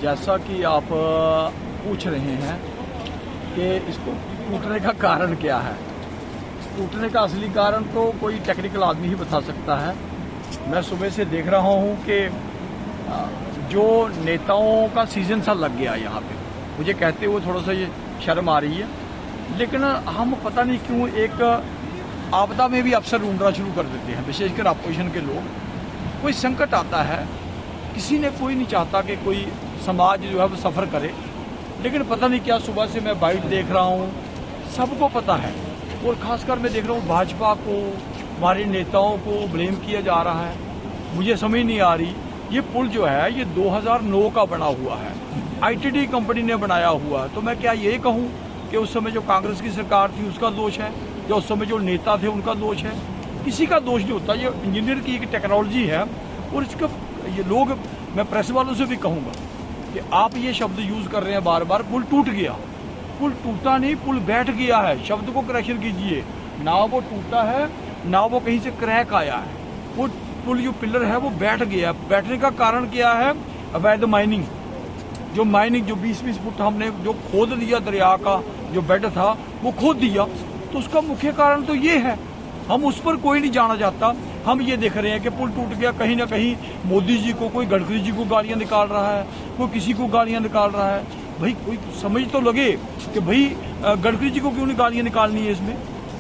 जैसा कि आप पूछ रहे हैं कि इसको टूटने का कारण क्या है, टूटने का असली कारण तो कोई टेक्निकल आदमी ही बता सकता है। मैं सुबह से देख रहा हूं कि जो नेताओं का सीजन सा लग गया यहाँ पे, मुझे कहते हुए थोड़ा सा ये शर्म आ रही है, लेकिन हम पता नहीं क्यों एक आपदा में भी अफसर ढूंढना शुरू कर देते हैं, विशेषकर अपोजिशन के लोग। कोई संकट आता है, कोई नहीं चाहता कि कोई समाज जो है वो सफ़र करे, लेकिन पता नहीं क्या सुबह से मैं बाइट देख रहा हूँ, सबको पता है, और खासकर मैं देख रहा हूँ भाजपा को, हमारे नेताओं को ब्लेम किया जा रहा है। मुझे समझ नहीं आ रही, ये पुल जो है ये 2009 का बना हुआ है, आईटीडी कंपनी ने बनाया हुआ है। तो मैं क्या ये कहूँ कि उस समय जो कांग्रेस की सरकार थी उसका दोष है, या उस समय जो नेता थे उनका दोष है? किसी का दोष नहीं होता। ये इंजीनियर की एक टेक्नोलॉजी है, और इसका ये लोग, मैं प्रेस वालों से भी कहूँगा कि आप ये शब्द यूज कर रहे हैं बार बार, पुल टूट गया। पुल टूटा नहीं, पुल बैठ गया है। शब्द को करेक्शन कीजिए, ना वो टूटा है ना वो कहीं से क्रैक आया है। वो पुल जो पिलर है वो बैठ गया। बैठने का कारण क्या है? अवैध माइनिंग। जो 20-20 फुट हमने जो खोद दिया, दरिया का जो बेड था वो खोद दिया, तो उसका मुख्य कारण तो ये है। हम उस पर कोई नहीं जाना चाहता। हम ये देख रहे हैं कि पुल टूट गया, कहीं ना कहीं मोदी जी को, कोई गडकरी जी को गालियां निकाल रहा है, कोई किसी को गालियां निकाल रहा है। भाई कोई समझ तो लगे कि भाई गडकरी जी को क्यों नहीं गालियां निकालनी है? इसमें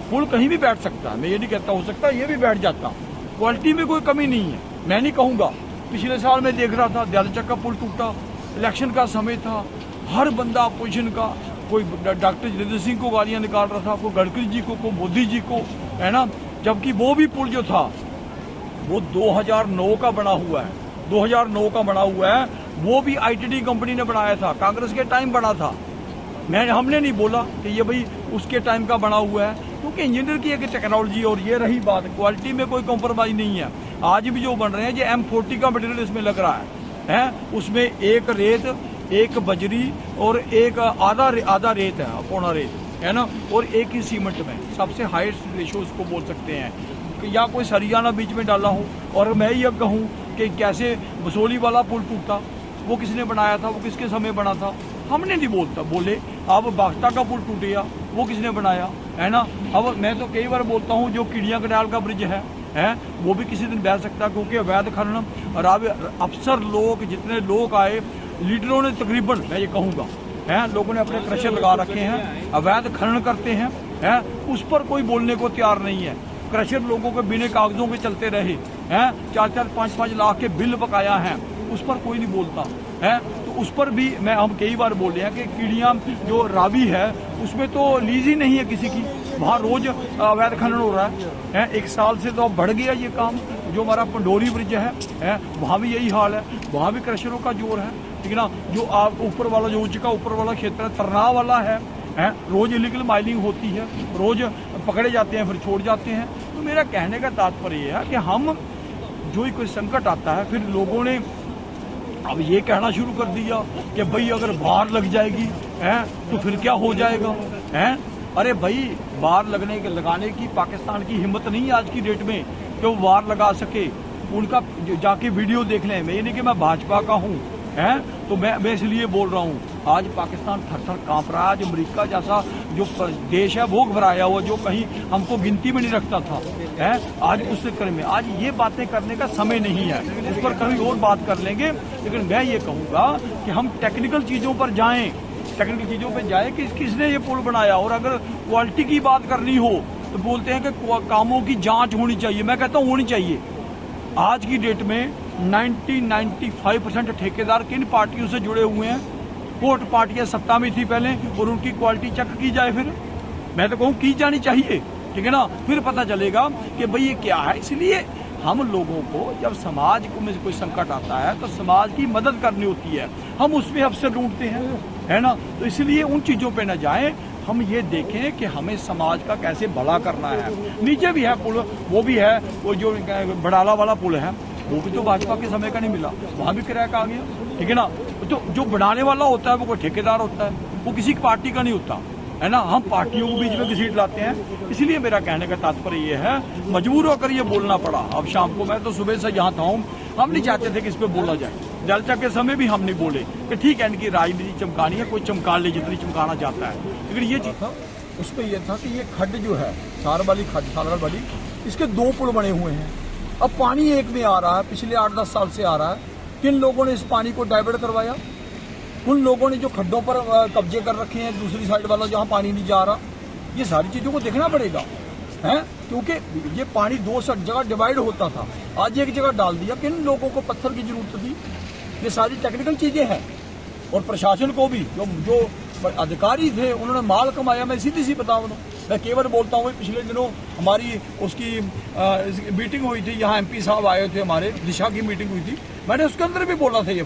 पुल कहीं भी बैठ सकता है, मैं ये नहीं कहता, हो सकता है ये भी बैठ जाता। क्वालिटी में कोई कमी नहीं है, मैं नहीं कहूँगा। पिछले साल मैं देख रहा था दयालचक का पुल टूटा, इलेक्शन का समय था, हर बंदा अपोजिशन का, कोई डॉक्टर जितेंद्र सिंह को गालियां निकाल रहा था, कोई गडकरी जी को, कोई मोदी जी को, है ना। जबकि वो भी पुल जो था वो 2009 का बना हुआ है, 2009 का बना हुआ है। वो भी आईटीडी कंपनी ने बनाया था, कांग्रेस के टाइम बना था। हमने नहीं बोला कि ये भाई उसके टाइम का बना हुआ है, क्योंकि इंजीनियर की एक टेक्नोलॉजी। और ये रही बात, क्वालिटी में कोई कॉम्प्रोमाइज नहीं है। आज भी जो बन रहे हैं, ये M40 का मटेरियल इसमें लग रहा है, उसमें एक रेत, एक बजरी और एक आधा रेत है, पौना रेत है ना, और एक ही सीमेंट में। सबसे हाईएस्ट रेशो उसको बोल सकते हैं, या कोई सरिया ना बीच में डाला हो। और मैं ये कहूँ कि कैसे बसोली वाला पुल टूटा, वो किसने बनाया था, वो किसके समय बना था, हमने नहीं बोले। अब बागता का पुल टूट गया, वो किसने बनाया, है ना। अब मैं तो कई बार बोलता हूँ जो किड़िया कनाल का ब्रिज है वो भी किसी दिन बह सकता, क्योंकि अवैध खनन और अफसर लोग, जितने लोग आए, लीडरों ने तकरीबन, मैं ये कहूँगा, लोगों ने अपने क्रशर लगा रखे हैं, अवैध खनन करते हैं, उस पर कोई बोलने को तैयार नहीं है। क्रशर लोगों के बिना कागजों के चलते रहे हैं, 4-5 लाख के बिल बकाया हैं, उस पर कोई नहीं बोलता है। तो उस पर भी हम कई बार बोले हैं कि कीड़ियाँ जो रावी है उसमें तो लीज ही नहीं है किसी की, वहाँ रोज अवैध खनन हो रहा है। 1 साल से तो अब बढ़ गया ये काम। जो हमारा पंडोरी ब्रिज है वहाँ भी यही हाल है, वहाँ भी क्रशरों का जोर है, ठीक है ना। जो आप ऊपर वाला, जो उच्च का ऊपर वाला क्षेत्र है, तरनाव वाला है, रोज इलीगल माइनिंग होती है, रोज पकड़े जाते हैं, फिर छोड़ जाते हैं। तो मेरा कहने का तात्पर्य यह है कि हम जो ही कोई संकट आता है, फिर लोगों ने अब ये कहना शुरू कर दिया कि भाई अगर बाढ़ लग जाएगी तो फिर क्या हो जाएगा। अरे भाई, बाढ़ लगाने की पाकिस्तान की हिम्मत नहीं है आज की डेट में कि वो बाढ़ लगा सके। उनका जाके वीडियो देख लें। मैं ये नहीं कि मैं भाजपा का हूँ, तो मैं इसलिए बोल रहा हूँ, आज पाकिस्तान थर-थर कांप रहा है। आज अमेरिका जैसा जो देश है वो घबराया हुआ, जो कहीं हमको गिनती में नहीं रखता था, आज उस चक्कर में। आज ये बातें करने का समय नहीं है, उस पर कभी और बात कर लेंगे। लेकिन मैं ये कहूँगा कि हम टेक्निकल चीज़ों पर जाएं, कि किसने ये पुल बनाया। और अगर क्वालिटी की बात करनी हो तो बोलते हैं कि कामों की जाँच होनी चाहिए। मैं कहता हूँ होनी चाहिए। आज की डेट में 95% ठेकेदार किन पार्टियों से जुड़े हुए हैं? कोर्ट पार्टियां सत्ता में थी पहले, और उनकी क्वालिटी चेक की जाए। फिर मैं तो कहूँ की जानी चाहिए, ठीक है ना। फिर पता चलेगा कि भाई ये क्या है। इसलिए हम लोगों को जब समाज को में कोई संकट आता है तो समाज की मदद करनी होती है, हम उसमें अवसर ढूंढते हैं, है ना। तो इसलिए उन चीज़ों पे न जाएं, हम ये देखें कि हमें समाज का कैसे भला करना है। नीचे भी है पुल, वो भी है, वो जो बड़ाला वाला पुल है वो भी तो भाजपा के समय का नहीं मिला, वहाँ भी क्रैक आ गया, ठीक है ना। तो जो बनाने वाला होता है वो कोई ठेकेदार होता है, वो किसी की पार्टी का नहीं होता, है ना। हम पार्टियों को बीच में घसीट लाते हैं। इसलिए मेरा कहने का तात्पर्य ये है, मजबूर होकर ये बोलना पड़ा। अब शाम को, मैं तो सुबह से यहाँ था, हम नहीं चाहते थे कि इस पे बोला जाए। जलचा के समय भी हम नहीं बोले कि ठीक है इनकी राजनीति चमकानी है, कोई चमका ले जितनी चमकाना चाहता है। लेकिन ये चीज था, उसमें यह था कि ये खड्ड जो है सारवाली खड्ड, सारवाली, इसके 2 पुल बने हुए हैं। अब पानी एक में आ रहा है, पिछले 8-10 साल से आ रहा है। किन लोगों ने इस पानी को डाइवर्ट करवाया? उन लोगों ने जो खड्डों पर कब्जे कर रखे हैं, दूसरी साइड वाला जहां पानी नहीं जा रहा। ये सारी चीजों को देखना पड़ेगा, है, क्योंकि ये पानी 2 जगह डिवाइड होता था, आज एक जगह डाल दिया। किन लोगों को पत्थर की जरूरत थी? ये सारी टेक्निकल चीजें हैं। और प्रशासन को भी, जो अधिकारी थे उन्होंने माल कमाया। मैं सीधी सी बता दूं, मैं केवल बोलता हूँ, पिछले दिनों हमारी उसकी मीटिंग हुई थी, यहाँ MP साहब आए थे, हमारे दिशा की मीटिंग हुई थी। मैंने उसके अंदर भी बोला था ये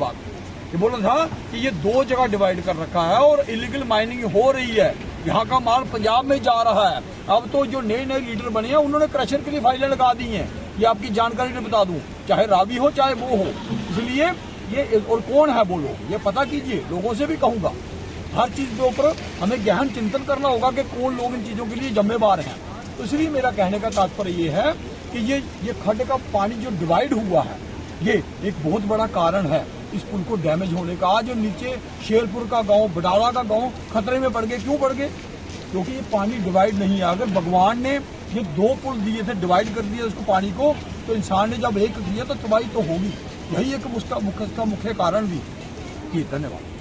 बोला था कि ये 2 जगह डिवाइड कर रखा है और इलीगल माइनिंग हो रही है। यहाँ का माल पंजाब में जा रहा है। अब तो जो नए लीडर बने हैं उन्होंने क्रशर के लिए फाइलें लगा दी हैं। ये आपकी जानकारी में बता दूं, चाहे रावी हो चाहे वो हो। इसलिए ये, और कौन है वो लोग, ये पता कीजिए। लोगों से भी कहूंगा, हर चीज के ऊपर हमें गहन चिंतन करना होगा कि कौन लोग इन चीजों के लिए जिम्मेवार हैं। तो इसलिए मेरा कहने का तात्पर्य ये है कि ये खड्ड का पानी जो डिवाइड हुआ है, ये एक बहुत बड़ा कारण है इस पुल को डैमेज होने का। आज जो नीचे शेरपुर का गांव, बडाला का गांव खतरे में पड़ गए। क्यों पड़ गए? क्योंकि ये पानी डिवाइड नहीं है। अगर भगवान ने ये 2 पुल दिए थे, डिवाइड कर दिया उसको पानी को, तो इंसान ने जब एक किया तो तबाही तो होगी। यही एक उसका मुख्य कारण भी। धन्यवाद।